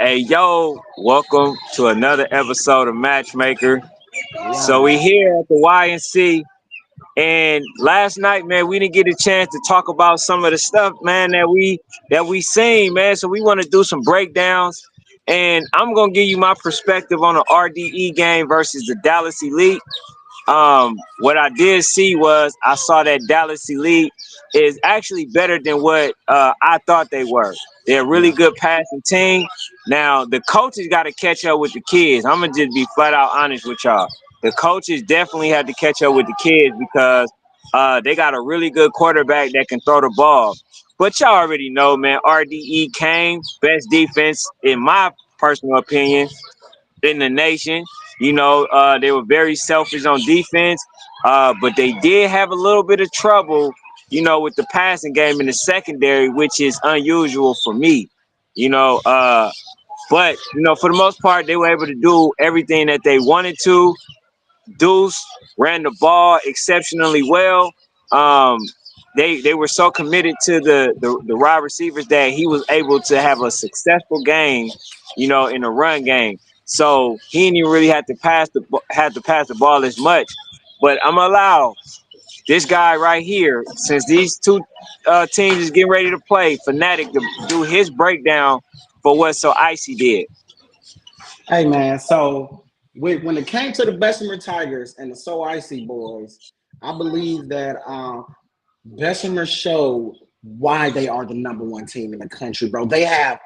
Hey, yo, welcome to another episode of Matchmaker. So we Wow. here at the YNC, and last night, man, we didn't get a chance to talk about some of the stuff, man, that we seen, man. So we want to do some breakdowns, and I'm gonna give you my perspective on the RDE game versus the Dallas Elite. What I did see was I saw that Dallas Elite is actually better than what I thought they were. They're a really Yeah. good passing team. Now the coaches got to catch up with the kids. I'm gonna just be flat out honest with y'all. The coaches definitely had to catch up with the kids because they got a really good quarterback that can throw the ball. But y'all already know, man. RDE came best defense in my personal opinion in the nation. They were very selfish on defense, but they did have a little bit of trouble, with the passing game in the secondary, which is unusual for me. You know, but for the most part, they were able to do everything that they wanted to. Deuce ran the ball exceptionally well. Um, they were so committed to the wide receivers that he was able to have a successful game, in the run game. So he didn't even really have to pass the ball as much. But I'm gonna allow this guy right here, since these two teams is getting ready to play, Fanatic to do his breakdown for what So Icy did. Hey man, so when it came to the Bessemer Tigers and the So Icy boys, I believe that Bessemer showed why they are the number one team in the country, bro. They have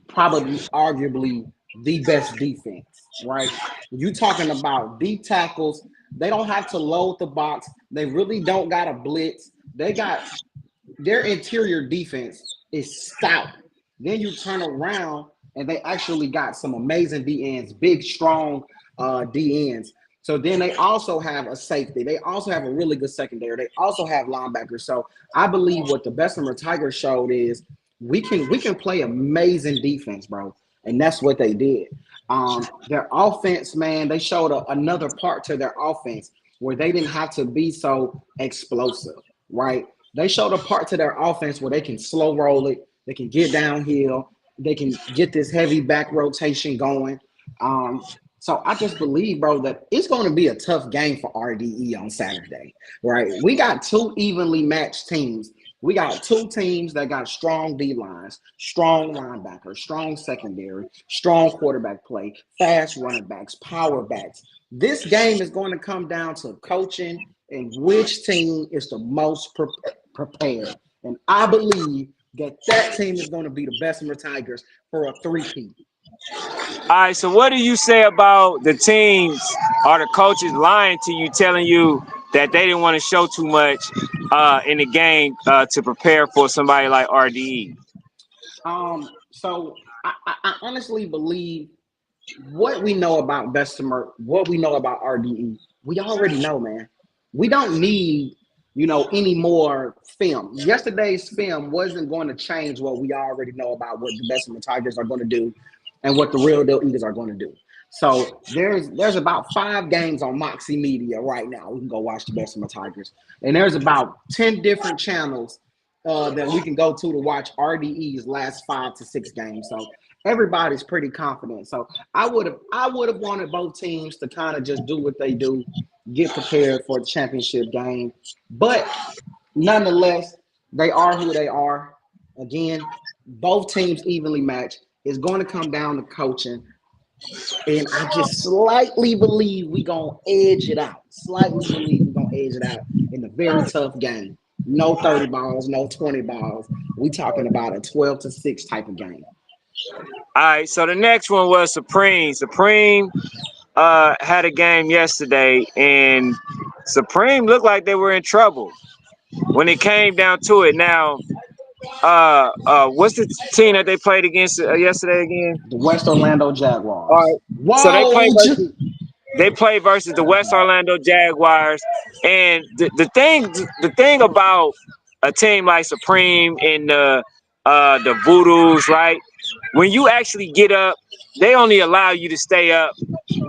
probably arguably the best defense, right? You talking about deep tackles, they don't have to load the box. They really don't got a blitz. They got their interior defense is stout. Then you turn around and they actually got some amazing D ends, big, strong D ends. So then they also have a safety. They also have a really good secondary. They also have linebackers. So I believe what the Bessemer Tigers showed is we can play amazing defense, bro. And that's what they did. Their offense, man, they showed another part to their offense where they didn't have to be so explosive, right? They showed a part to their offense where they can slow roll it, they can get downhill, they can get this heavy back rotation going. So I just believe, bro, that it's going to be a tough game for RDE on Saturday, right? We got two evenly matched teams. We got two teams that got strong D lines, strong linebackers, strong secondary, strong quarterback play, fast running backs, power backs. This game is going to come down to coaching and which team is the most prepared. And I believe that team is going to be the Bessemer Tigers for a three-peat. All right, so what do you say about the teams or the coaches lying to you, telling you that they didn't want to show too much in the game to prepare for somebody like RDE? So I honestly believe what we know about Bessemer, what we know about RDE, we already know, man. We don't need, any more film. Yesterday's film wasn't going to change what we already know about what the Bessemer Tigers are going to do and what the real deal Eagles are going to do. So there's about 5 games on Moxie Media right now. We can go watch the Bessemer Tigers, and there's about 10 different channels that we can go to watch RDE's last 5 to 6 games. So everybody's pretty confident. So I would have wanted both teams to kind of just do what they do, get prepared for the championship game. But nonetheless, they are who they are. Again, both teams evenly matched. It's going to come down to coaching. And I just slightly believe we gonna edge it out. Slightly believe we gonna edge it out in a very tough game. No 30 balls, no 20 balls. We talking about a 12-6 type of game. All right, so the next one was Supreme. Supreme had a game yesterday, and Supreme looked like they were in trouble when it came down to it. Now, what's the team that they played against yesterday again? The West Orlando All Jaguars. right, so they played Whoa! versus the West Orlando Jaguars, and the thing about a team like Supreme and the Voodoos, right? When you actually get up, they only allow you to stay up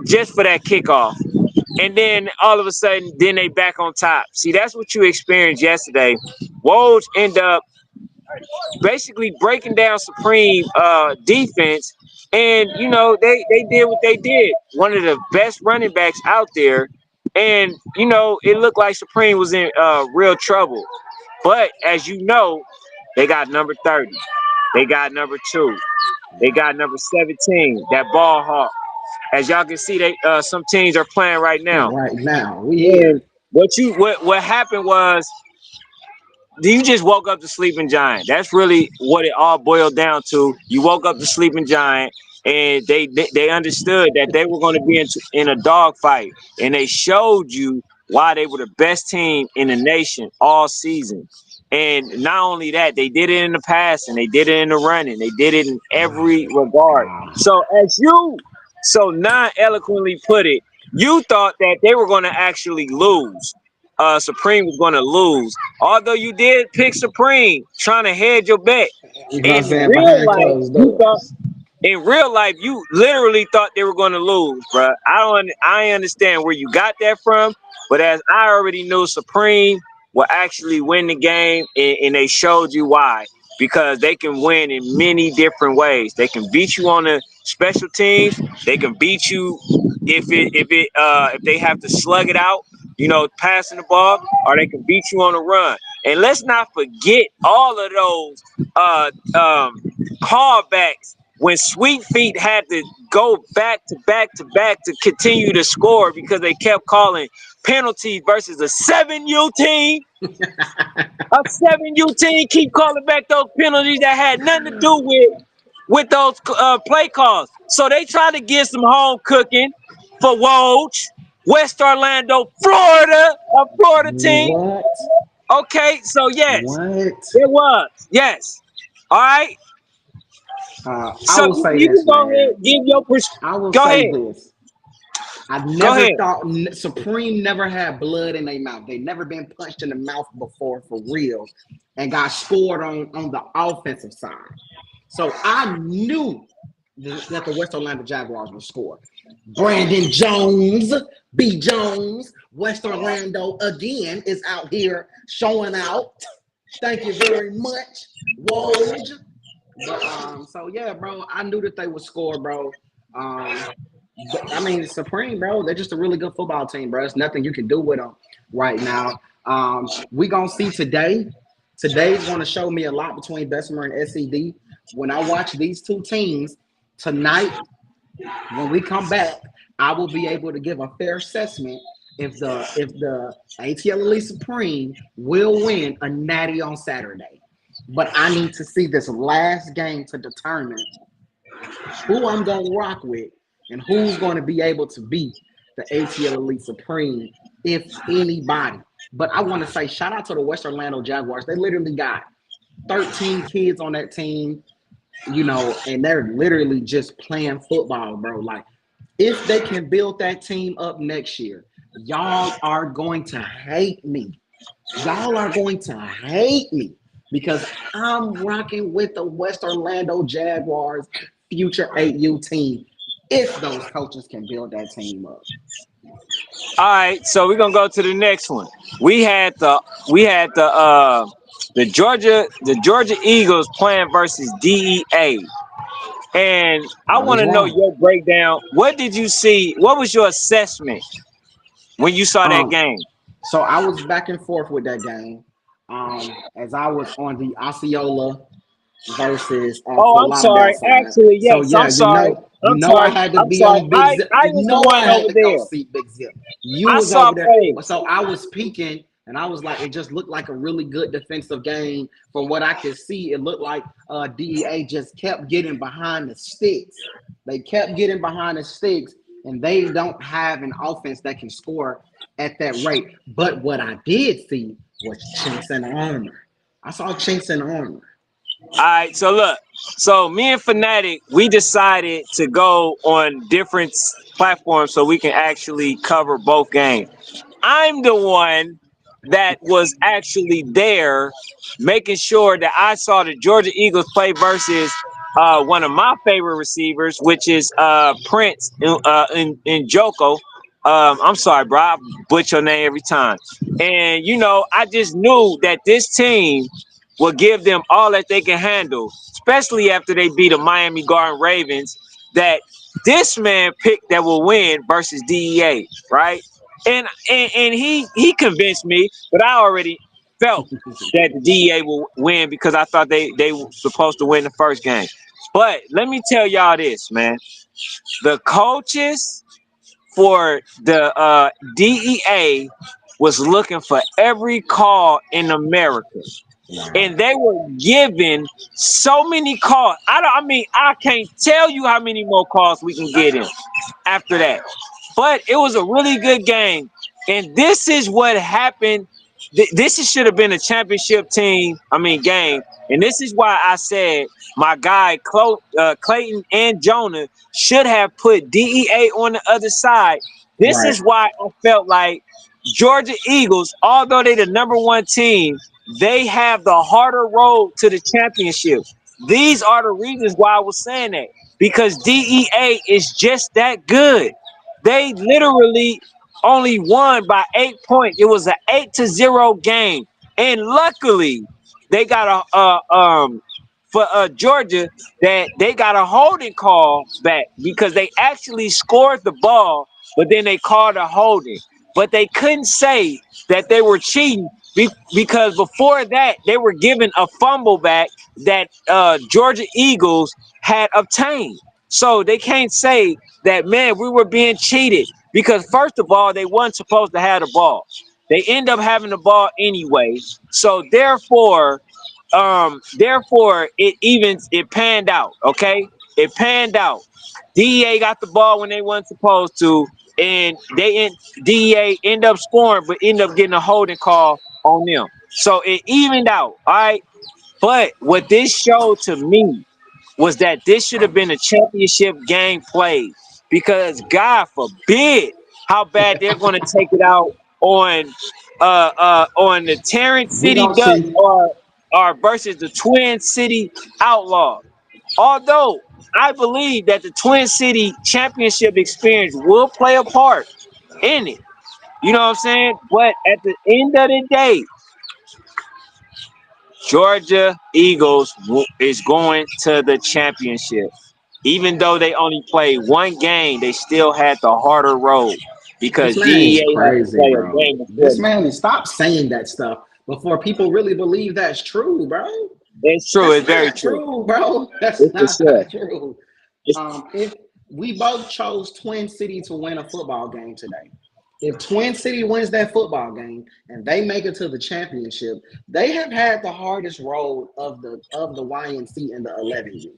just for that kickoff. And then all of a sudden, then they back on top. See, that's what you experienced yesterday. Woj end up basically breaking down Supreme defense, And they did what they did. One of the best running backs out there, and it looked like Supreme was in real trouble. But as you know, they got number 30, they got number 2, they got number 17, that ball hawk. As y'all can see, they some teams are playing right now. Right now, we And here. what happened was you just woke up the sleeping giant. That's really what it all boiled down to. You woke up the sleeping giant, and they understood that they were going to be in a dogfight, and they showed you why they were the best team in the nation all season. And not only that, they did it in the passing, they did it in the running, they did it in every regard. Wow. So as you so non-eloquently put it, you thought that they were going to actually lose. Supreme was going to lose. Although you did pick Supreme, trying to hedge your bet. You know what I'm In saying? real Behind life, closed you thought doors. in real life you literally thought they were going to lose, bro. I understand where you got that from, but as I already knew, Supreme will actually win the game, and they showed you why. Because they can win in many different ways. They can beat you on the special teams. They can beat you if they have to slug it out, passing the ball, or they can beat you on the run. And let's not forget all of those callbacks when Sweet Feet had to go back to back to back to continue to score because they kept calling penalties versus a 7U team. A 7U team keep calling back those penalties that had nothing to do with those play calls. So they try to get some home cooking for Woj, West Orlando, Florida, a Florida team. What? Okay, so yes, What? it was. Yes. All right. I So will you, say you can this, go man. ahead, give your I will go say ahead. this. I Go never ahead. thought Supreme never had blood in their mouth. They never been punched in the mouth before for real, and got scored on the offensive side. So I knew that the West Orlando Jaguars would score. Brandon Jones, B. Jones, West Orlando again is out here showing out. Thank you very much, Woj. But so yeah, bro, I knew that they would score, bro. Um, I mean, Supreme, bro, they're just a really good football team, bro. There's nothing you can do with them right now. We gonna see today. Today's gonna show me a lot between Bessemer and SED. When I watch these two teams tonight, when we come back, I will be able to give a fair assessment if the ATL Elite Supreme will win a natty on Saturday. But I need to see this last game to determine who I'm gonna rock with and who's gonna be able to beat the ATL Elite Supreme, if anybody. But I want to say shout out to the West Orlando Jaguars. They literally got 13 kids on that team, and they're literally just playing football, bro. Like, if they can build that team up next year, y'all are going to hate me. Y'all are going to hate me because I'm rocking with the West Orlando Jaguars future 8U team if those coaches can build that team up. All right, so we're gonna go to the next one. We had the Eagles playing versus DEA. And I I want was to know wrong. your breakdown. What did you see? What was your assessment when you saw that Um, game? so I was back and forth with that game. As I was on the Osceola versus Oh, Fort I'm Lauderdale sorry. side. Actually, So yes, yeah, I'm sorry. I'm I sorry. had to I'm be sorry. on Big Zip. I You was the know I one had over to go there. see Big Zip. You I was saw over there. plays. So I was peeking and I was like, it just looked like a really good defensive game. From what I could see, it looked like DEA just kept getting behind the sticks. They kept getting behind the sticks, and they don't have an offense that can score at that rate. But what I did see was chinks in armor. I saw chinks in armor. All right, so look, so me and Fanatic, we decided to go on different platforms so we can actually cover both games. I'm the one that was actually there, making sure that I saw the Georgia Eagles play versus one of my favorite receivers, which is Prince in Joko. I'm sorry, bro, I butcher your name every time. And I just knew that this team will give them all that they can handle, especially after they beat the Miami Garden Ravens. that this man picked that will win versus DEA, right? And he convinced me, but I already felt that the DEA will win because I thought they were supposed to win the first game. But let me tell y'all this, man. The coaches for the DEA was looking for every call in America, Wow. and they were given so many calls. I mean, I can't tell you how many more calls we can get in after that. But it was a really good game, and this is what happened. Should have been a championship team. I mean, game, and this is why I said my guy Clayton and Jonah should have put DEA on the other side. This Right. is why I felt like Georgia Eagles, although they the number one team, they have the harder road to the championship. These are the reasons why I was saying that. Because DEA is just that good. They literally only won by 8 points. It was an 8-0 game. And luckily, they got for Georgia that they got a holding call back because they actually scored the ball, but then they called a holding. But they couldn't say that they were cheating because before that they were given a fumble back that Georgia Eagles had obtained. So they can't say that, man, we were being cheated because first of all, they weren't supposed to have the ball. They end up having the ball anyway. So therefore it panned out. Okay, it panned out. DEA got the ball when they weren't supposed to, and DEA end up scoring, but end up getting a holding call on them. So it evened out. All right, but what this showed to me was that this should have been a championship game played because God forbid how bad they're going to take it out on on the Terrence We City gonna Ducks see. or versus the Twin City Outlaws. Although I believe that the Twin City championship experience will play a part in it. You know what I'm saying? But at the end of the day, Georgia Eagles is going to the championship. Even though they only played one game, they still had the harder road because This man is DEA had to crazy, play a bro. game before This them. man is stop saying that stuff before people really believe that's true, bro. It's true. That's It's very not true. true, bro. That's It's for not sure. true. It's, If we both chose Twin City to win a football game today, if Twin City wins that football game and they make it to the championship, they have had the hardest road of the YNC and the 11U.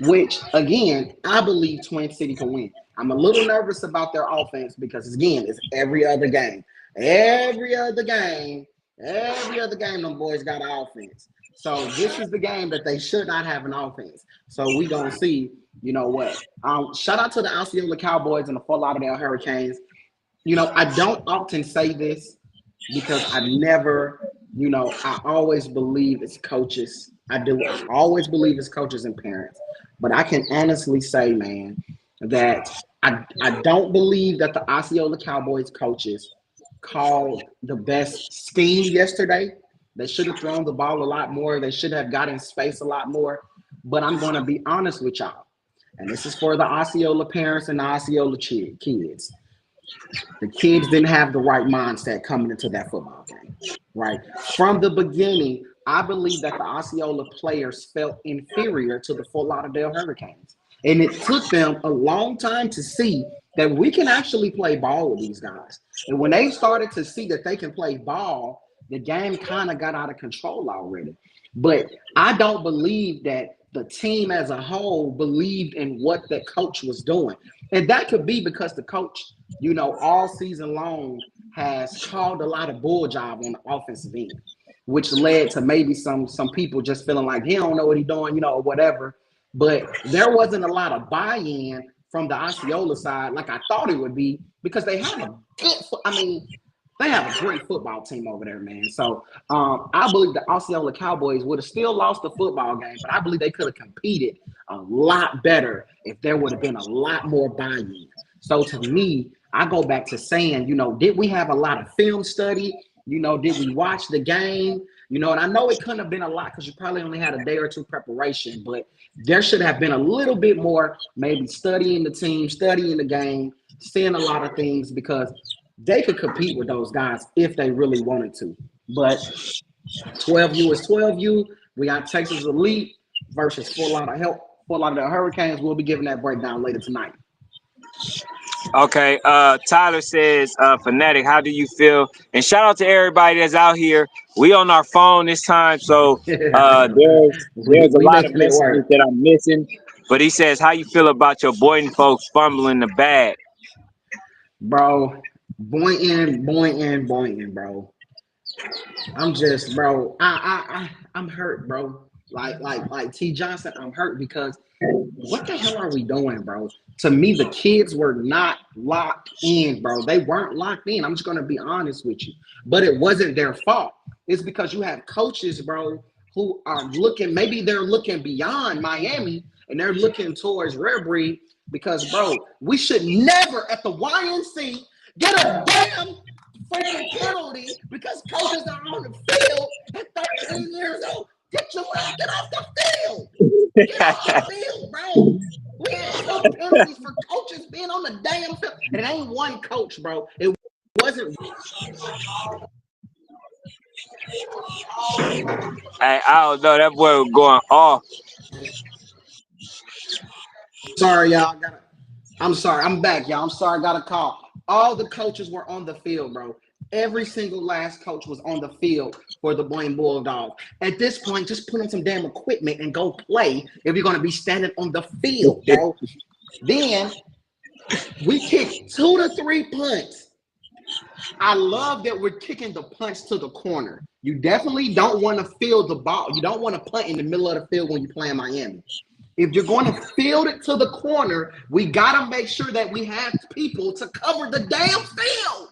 Which again, I believe Twin City can win. I'm a little nervous about their offense because again, it's every other game. Every other game, every other game, them boys got an offense. So this is the game that they should not have an offense. So we gonna see, you know what? Shout out to the Osceola Cowboys and the Fort Lauderdale Hurricanes. You know, I don't often say this because I never, I always believe it's coaches. I do always believe it's coaches and parents. But I can honestly say, man, that I don't believe that the Osceola Cowboys coaches called the best scheme yesterday. They should have thrown the ball a lot more. They should have got in space a lot more. But I'm going to be honest with y'all. And this is for the Osceola parents and the Osceola kids. The kids didn't have the right mindset coming into that football game, right? From the beginning, I believe that the Osceola players felt inferior to the Fort Lauderdale Hurricanes. And it took them a long time to see that we can actually play ball with these guys. And when they started to see that they can play ball, the game kind of got out of control already. But I don't believe that the team as a whole believed in what the coach was doing. And that could be because the coach, all season long has called a lot of bull job on the offensive end, which led to maybe some people just feeling like he don't know what he's doing, or whatever. But there wasn't a lot of buy-in from the Osceola side like I thought it would be because they have a they have a great football team over there, man. So I believe the Osceola Cowboys would have still lost the football game, but I believe they could have competed a lot better if there would have been a lot more buy-in. So to me, I go back to saying, did we have a lot of film study? Did we watch the game? You know, and I know it couldn't have been a lot because you probably only had a day or two preparation, but there should have been a little bit more, maybe studying the team, studying the game, seeing a lot of things because they could compete with those guys if they really wanted to. But 12U is 12U. We got Texas Elite versus Fort Lauderdale Hurricanes. We'll be giving that breakdown later tonight. Okay, Tyler says, Fanatic, how do you feel? And shout out to everybody that's out here. We on our phone this time, so there's a we lot of making it messages work. that I'm missing. But he says, how you feel about your Boynton folks fumbling the bag? Bro, Boynton, bro. I'm just, bro. I'm hurt, bro. Like T. Johnson, I'm hurt because what the hell are we doing, bro? To me, the kids were not locked in, bro. They weren't locked in. I'm just gonna be honest with you. But it wasn't their fault. It's because you have coaches, bro, who are looking, maybe they're looking beyond Miami and they're looking towards Rare Breed because, bro, we should never at the YNC get a damn freaking penalty because coaches are on the field at 13 years old. Get off the field. Get off the field, bro. We had 2 penalties for coaches being on the damn field. And it ain't one coach, bro. It wasn't. Hey, I don't know. That boy was going off. Sorry, y'all. I'm sorry. I'm back, y'all. I'm sorry. I got a call. All the coaches were on the field, bro. Every single last coach was on the field for the Boynton Bulldogs. At this point, just put on some damn equipment and go play if you're going to be standing on the field, bro. Then we kicked 2 to 3 punts. I love that we're kicking the punts to the corner. You definitely don't want to field the ball. You don't want to punt in the middle of the field when you play in Miami. If you're going to field it to the corner, we got to make sure that we have people to cover the damn field.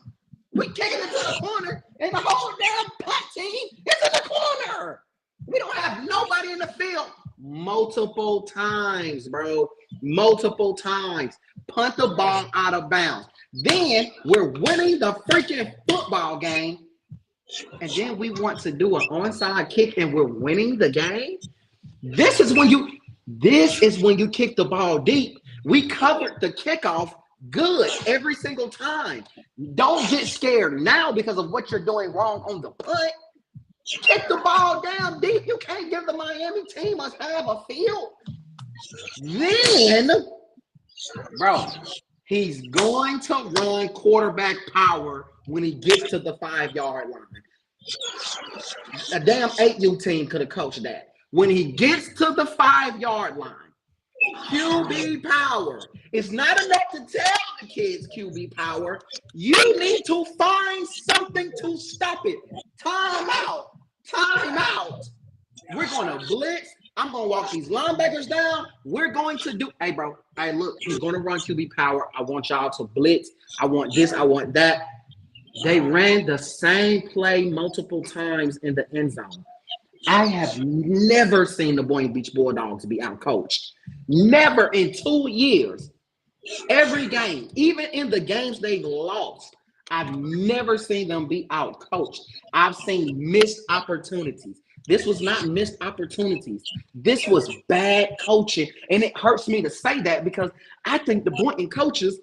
We're kicking it to the corner, and the whole damn punt team is in the corner. We don't have nobody in the field. Multiple times, bro. Multiple times. Punt the ball out of bounds. Then we're winning the freaking football game, and then we want to do an onside kick, and we're winning the game. This is when you kick the ball deep. We covered the kickoff good every single time. Don't get scared now because of what you're doing wrong on the punt. Kick the ball down deep. You can't give the Miami team a half a field. Then, bro, he's going to run quarterback power when he gets to the 5-yard line. A damn 8U team could have coached that. When he gets to the 5-yard line, QB power. It's not enough to tell the kids QB power. You need to find something to stop it. Time out. We're going to blitz. I'm going to walk these linebackers down. We're going to do, hey, bro. Hey, look, he's going to run QB power. I want y'all to blitz. I want this. I want that. They ran the same play multiple times in the end zone. I have never seen the Boynton Beach Bulldogs be outcoached. Never in 2 years. Every game, even in the games they lost, I've never seen them be outcoached. I've seen missed opportunities. This was not missed opportunities. This was bad coaching. And it hurts me to say that because I think the Boynton coaches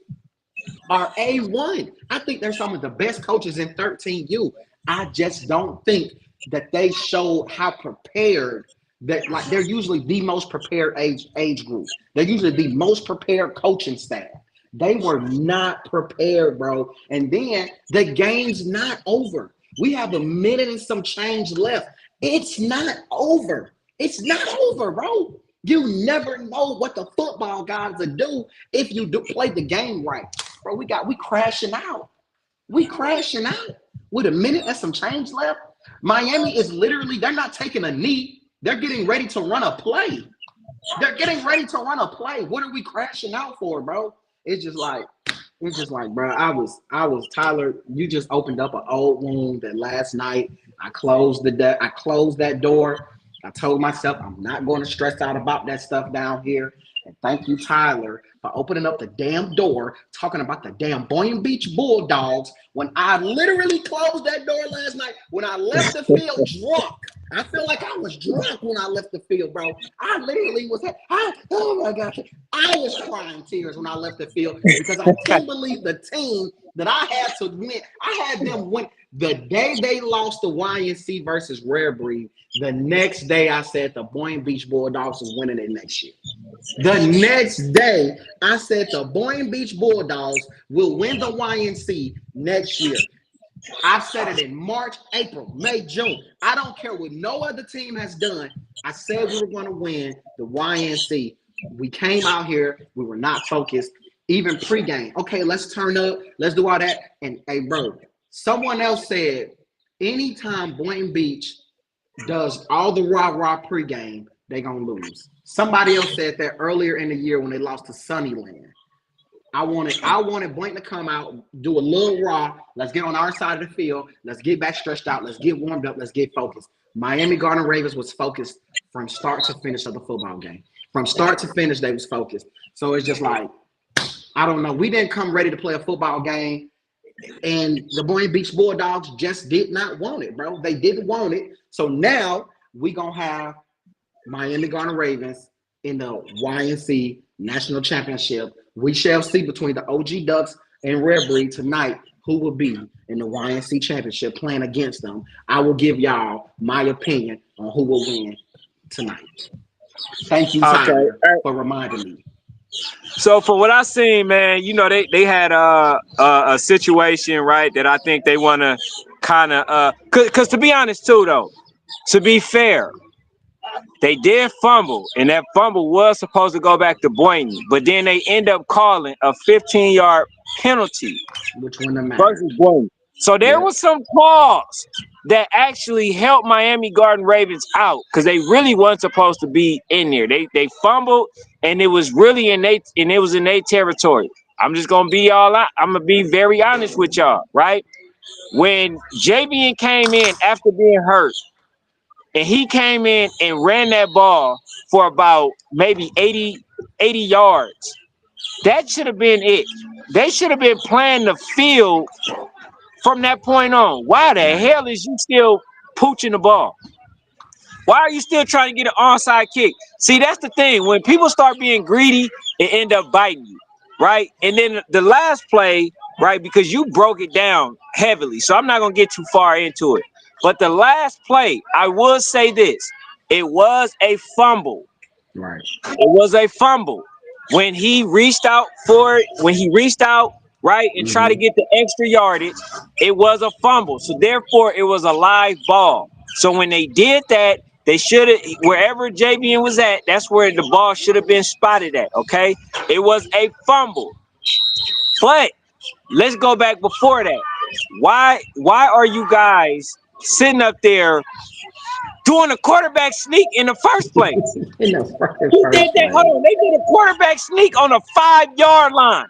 are A1. I think they're some of the best coaches in 13U. I just don't think that they show how prepared that, like, they're usually the most prepared age group. They're usually the most prepared coaching staff. They were not prepared, bro. And then the game's not over. We have a minute and some change left. It's not over. It's not over, bro. You never know what the football guys will do if you do play the game right. Bro, we crashing out. We crashing out with a minute and some change left. Miami is literally, they're not taking a knee. They're getting ready to run a play. What are we crashing out for, bro? It's just like, bro, I was Tyler, you just opened up an old wound that last night I closed that door. I told myself I'm not going to stress out about that stuff down here. And thank you, Tyler, for opening up the damn door, talking about the damn Boynton Beach Bulldogs when I literally closed that door last night when I left the field drunk. I feel like I was drunk when I left the field, bro. I literally was oh my gosh. I was crying tears when I left the field because I can't believe the team that I had to win. I had them win the day they lost the YNC versus Rare Breed. The next day I said the Boynton Beach Bulldogs was winning it next year. The next day I said the Boynton Beach Bulldogs will win the YNC next year. I've said it in March, April, May, June. I don't care what no other team has done. I said we were going to win the YNC. We came out here. We were not focused. Even pregame. Okay, let's turn up. Let's do all that. And, hey, bro, someone else said anytime Boynton Beach does all the rah-rah pregame, they're going to lose. Somebody else said that earlier in the year when they lost to Sunnyland. I wanted Boynton to come out, do a little raw. Let's get on our side of the field. Let's get back stretched out. Let's get warmed up. Let's get focused. Miami Garden Ravens was focused from start to finish of the football game. From start to finish, they was focused. So it's just like, I don't know. We didn't come ready to play a football game, and the Boynton Beach Bulldogs just did not want it, bro. They didn't want it. So now we going to have Miami Garden Ravens in the YNC National Championship. We shall see between the OG Ducks and Rare Breed tonight who will be in the YNC Championship playing against them. I will give y'all my opinion on who will win tonight. Thank you, Tyler, for reminding me. So for what I seen, man, you know, they had a situation, right, that I think they want to kind of because to be honest too, though, to be fair, they did fumble, and that fumble was supposed to go back to Boynton, but then they end up calling a 15-yard penalty versus Boynton. So there was some calls that actually helped Miami Garden Ravens out because they really weren't supposed to be in there. They fumbled, and it was really in their territory. I'm just gonna be all out. I'm gonna be very honest with y'all, right? When JBN came in after being hurt, and he came in and ran that ball for about maybe 80 yards. That should have been it. They should have been playing the field from that point on. Why the hell is you still pooching the ball? Why are you still trying to get an onside kick? See, that's the thing. When people start being greedy, it end up biting you, right? And then the last play, right, because you broke it down heavily, so I'm not going to get too far into it. But the last play, I will say this. It was a fumble. Right. It was a fumble. When he reached out for it, right, and tried to get the extra yardage, it was a fumble. So therefore, it was a live ball. So when they did that, they should have, wherever JBN was at, that's where the ball should have been spotted at, okay? It was a fumble. But let's go back before that. Why are you guys sitting up there doing a quarterback sneak in the first place? They did a quarterback sneak on a 5-yard line.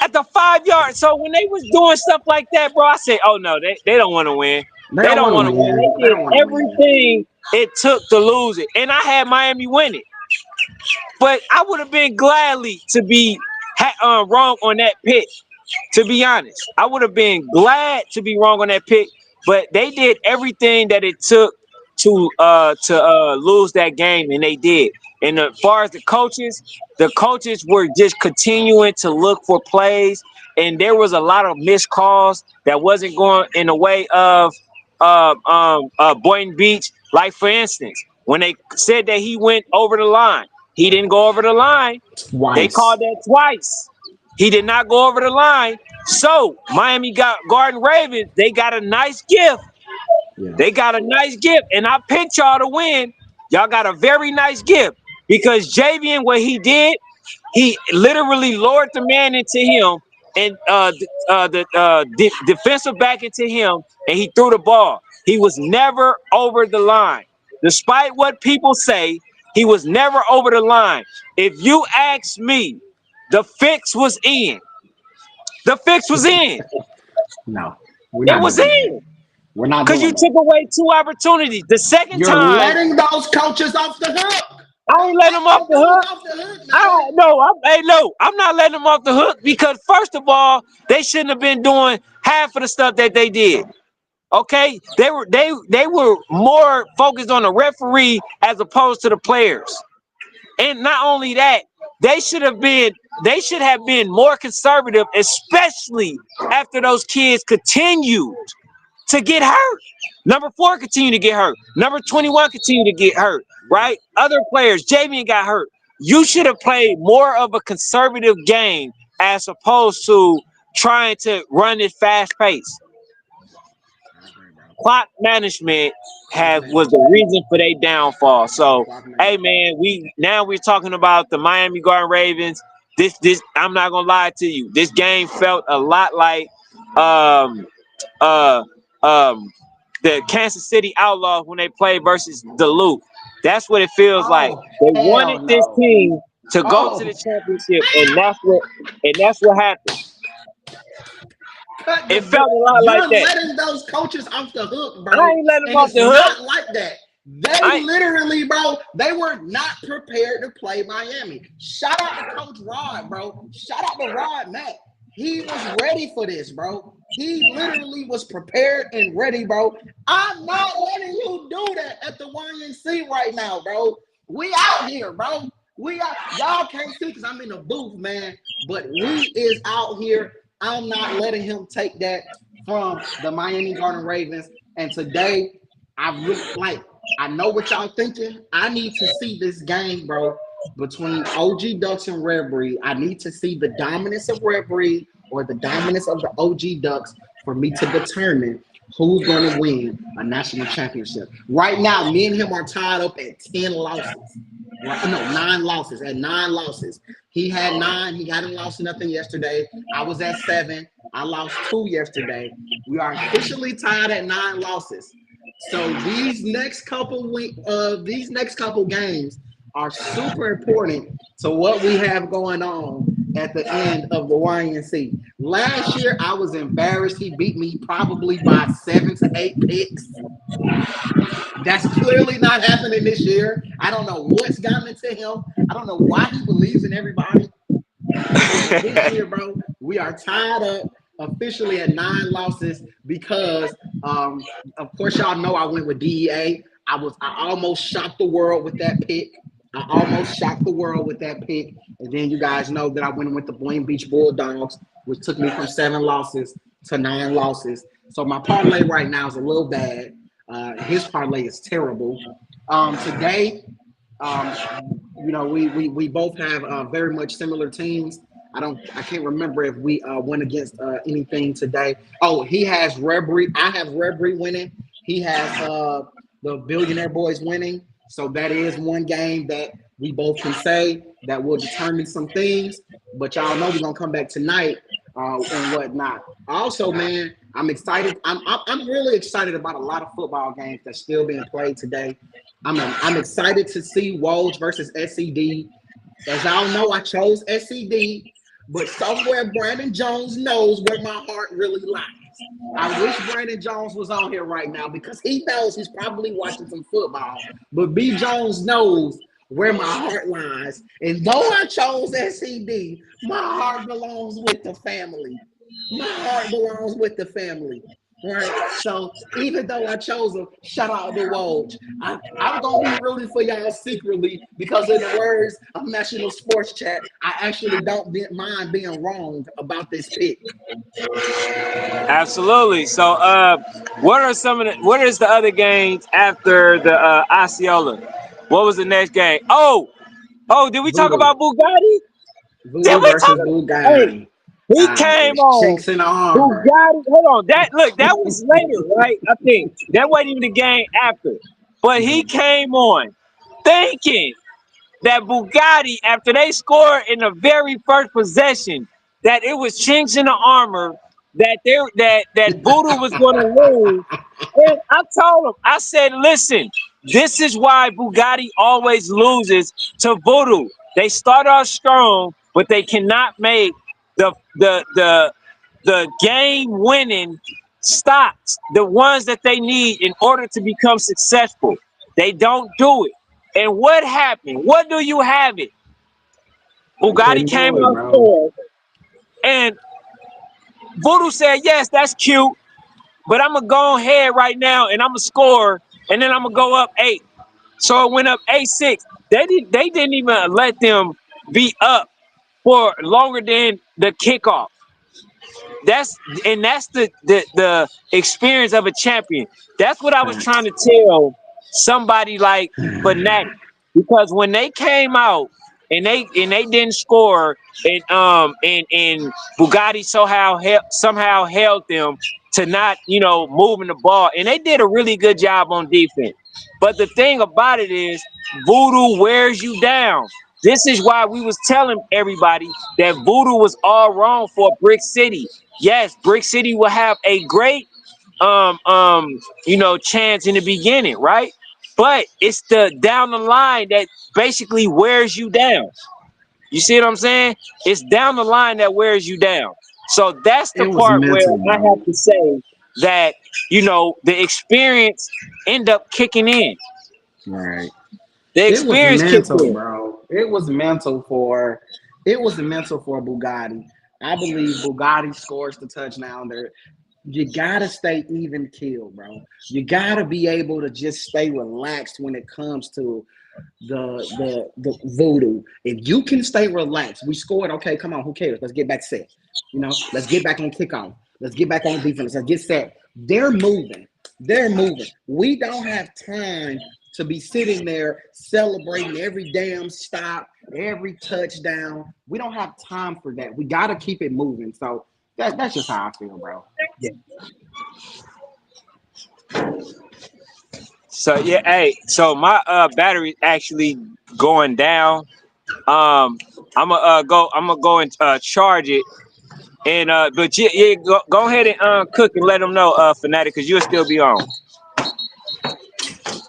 At the 5-yard. So when they was doing stuff like that, bro, I said, oh no, they don't want to win. They don't want to win. They did everything it took to lose it. And I had Miami win it. But I would have been gladly to be wrong on that pick. To be honest, I would have been glad to be wrong on that pick, but they did everything that it took to lose that game, and they did. And as far as the coaches were just continuing to look for plays, and there was a lot of missed calls that wasn't going in the way of Boynton Beach. Like, for instance, when they said that he went over the line, he didn't go over the line. Twice. They called that twice. He did not go over the line. So Miami Garden Ravens, they got a nice gift. Yeah. They got a nice gift. And I picked y'all to win. Y'all got a very nice gift. Because JVN, what he did, he literally lured the man into him and the defensive back into him, and he threw the ball. He was never over the line. Despite what people say, he was never over the line. If you ask me, the fix was in. The fix was in. No. It was in. We're not because you took away 2 opportunities. The second time. You're letting those coaches off the hook. I ain't letting him off That the dude's hook. off the hook, man. No, I'm not letting them off the hook because first of all, they shouldn't have been doing half of the stuff that they did. Okay, they were more focused on the referee as opposed to the players. And not only that, they should have been more conservative, especially after those kids continued to get hurt. Number 4 continued to get hurt. Number 21 continued to get hurt. Right? Other players, Javian got hurt. You should have played more of a conservative game as opposed to trying to run it fast pace. I agree, bro. Clock management Clock was the management. reason for their downfall. So, Clock hey management. man, we're talking about the Miami Garden Ravens. This I'm not gonna lie to you. This game felt a lot like um uh um the Kansas City Outlaws when they played versus Duluth. That's what it feels like. Oh, They hell wanted this no. team to go to the Oh, championship, and that's what happened. cut It felt a lot like you're that. letting those coaches off the hook, I bro. ain't letting them And off it's the hook. not like that. They I literally, bro, they were not prepared to play Miami. Shout out to Coach Rod, bro. Shout out to Rod Mack. He was ready for this, bro. He literally was prepared and ready, bro. I'm not letting you do that at the YNC right now, bro. We out here, bro. We out. Y'all can't see because I'm in the booth, man. But we is out here. I'm not letting him take that from the Miami Garden Ravens. And today, I know what y'all thinking. I need to see this game, bro, between OG Ducks and Red Breed. I need to see the dominance of Red Breed or the dominance of the OG Ducks for me to determine who's going to win a national championship. Right now, me and him are tied up at 10 losses. Right? No, 9 losses. At 9 losses. He had 9. He hadn't lost nothing yesterday. I was at 7. I lost 2 yesterday. We are officially tied at 9 losses. So these next couple games are super important to what we have going on at the end of the YNC. Last year, I was embarrassed. He beat me probably by 7 to 8 picks. That's clearly not happening this year. I don't know what's gotten into him. I don't know why he believes in everybody. But this year, bro, we are tied up officially at 9 losses because, of course, y'all know I went with DEA. I almost shocked the world with that pick. And then you guys know that I went with the Boynton Beach Bulldogs, which took me from 7 losses to 9 losses. So my parlay right now is a little bad. His parlay is terrible. Today, we both have very much similar teams. I can't remember if we went against anything today. Oh, he has Red Breed. I have Red Breed winning. He has the Billionaire Boys winning. So that is one game that we both can say that will determine some things. But y'all know we're gonna come back tonight and whatnot. Also, man, I'm excited. I'm really excited about a lot of football games that's still being played today. I'm excited to see Woj versus SCD. As y'all know, I chose SCD, but somewhere Brandon Jones knows where my heart really lies. I wish Brandon Jones was on here right now because he knows he's probably watching some football. But B. Jones knows where my heart lies. And though I chose SCD, my heart belongs with the family. My heart belongs with the family. Right? So even though I chose him, shout out to Woj. I'm going to be rooting for y'all secretly because in the words of National Sports Chat, I actually don't mind being wrong about this pick. Absolutely. So, what is the other games after the Osceola? What was the next game? Did we talk Voodoo. about Bugatti? Did Voodoo we talk versus about? Hey, Bugatti. he came It's on chinks in the armor. Bugatti. Hold on, that was later, right? I think that wasn't even the game after, but he came on thinking that Bugatti, after they scored in the very first possession, that it was chinks in the armor, that Voodoo was going to lose. And I told him, I said, listen, this is why Bugatti always loses to Voodoo. They start off strong, but they cannot make the game winning stops, the ones that they need in order to become successful. They don't do it. And what happened? What do you have it? They Bugatti couldn't came do it, out bro. scored, and Voodoo said, "Yes, that's cute, but I'm gonna go ahead right now and I'm gonna score, and then I'm gonna go up 8." So it went up 8-6. They didn't even let them be up for longer than the kickoff. That's that's the experience of a champion. That's what I was trying Facts. to tell somebody like Fanatic, because when they came out and they didn't score, and Bugatti somehow held them to not moving the ball, and they did a really good job on defense. But the thing about it is, Voodoo wears you down. This is why we was telling everybody that Voodoo was all wrong for Brick City. Yes, Brick City will have a great chance in the beginning, right? But it's the down the line that basically wears you down. You see what I'm saying? It's down the line that wears you down. So that's the It was part where mental, I bro. have to say that the experience end up kicking in. Right. The It was experience kicked mental, in. bro. It was mental for Bugatti. I believe Bugatti scores the touchdown there. You gotta stay even keel, bro. You gotta be able to just stay relaxed when it comes to the voodoo. If you can stay relaxed, we scored. Okay, come on, who cares? Let's get back set. Let's get back on kickoff. Let's get back on defense. Let's get set. They're moving. They're moving. We don't have time to be sitting there celebrating every damn stop, every touchdown. We don't have time for that. We got to keep it moving. So that's just how I feel, bro. So yeah, hey, so my battery actually going down. I'm gonna go and charge it. And but yeah, go ahead and cook and let them know, Fanatic, because you'll still be on.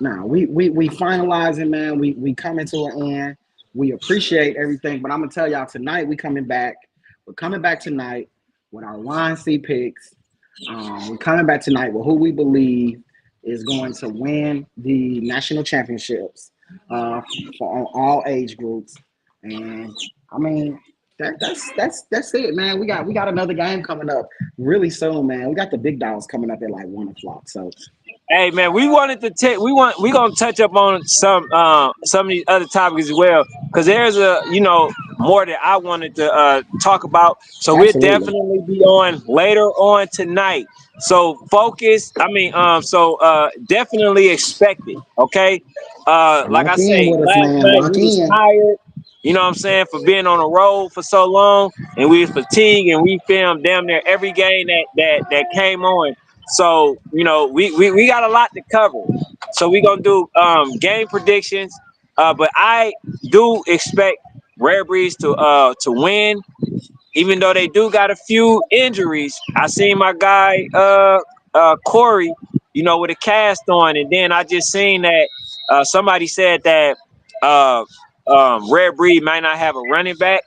Now we finalizing, man. We coming to an end. We appreciate everything, but I'm gonna tell y'all tonight we coming back. We're coming back tonight with our line C picks. We're coming back tonight with who we believe is going to win the national championships for all age groups. And I mean that's it, man. We got another game coming up really soon, man. We got the big dogs coming up at like 1 o'clock. So Hey man, we gonna touch up on some of these other topics as well, because there's more that I wanted to talk about. So we'll absolutely. definitely be on later on tonight. So focus. I mean, definitely expect it. Okay. Like I Lock in say, with us, last man. night Lock we was in. tired. You know what I'm saying, for being on the road for so long, and we was fatigued, and we filmed damn near every game that came on. So we got a lot to cover. So we gonna do game predictions. But I do expect Rare Breeds to win, even though they do got a few injuries. I seen my guy Corey, with a cast on, and then I just seen that somebody said that uh, Rare Breed might not have a running back.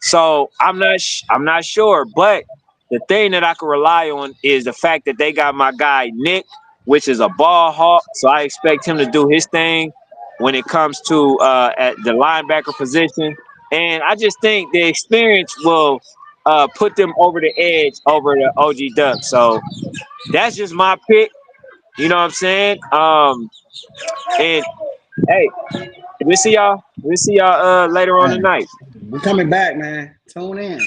So I'm not sure, but the thing that I can rely on is the fact that they got my guy Nick, which is a ball hawk. So I expect him to do his thing when it comes to at the linebacker position. And I just think the experience will put them over the edge over the OG Ducks. So that's just my pick. You know what I'm saying? And hey, we'll see y'all. We'll see y'all later on Hey, tonight. we coming back, man. Tune in.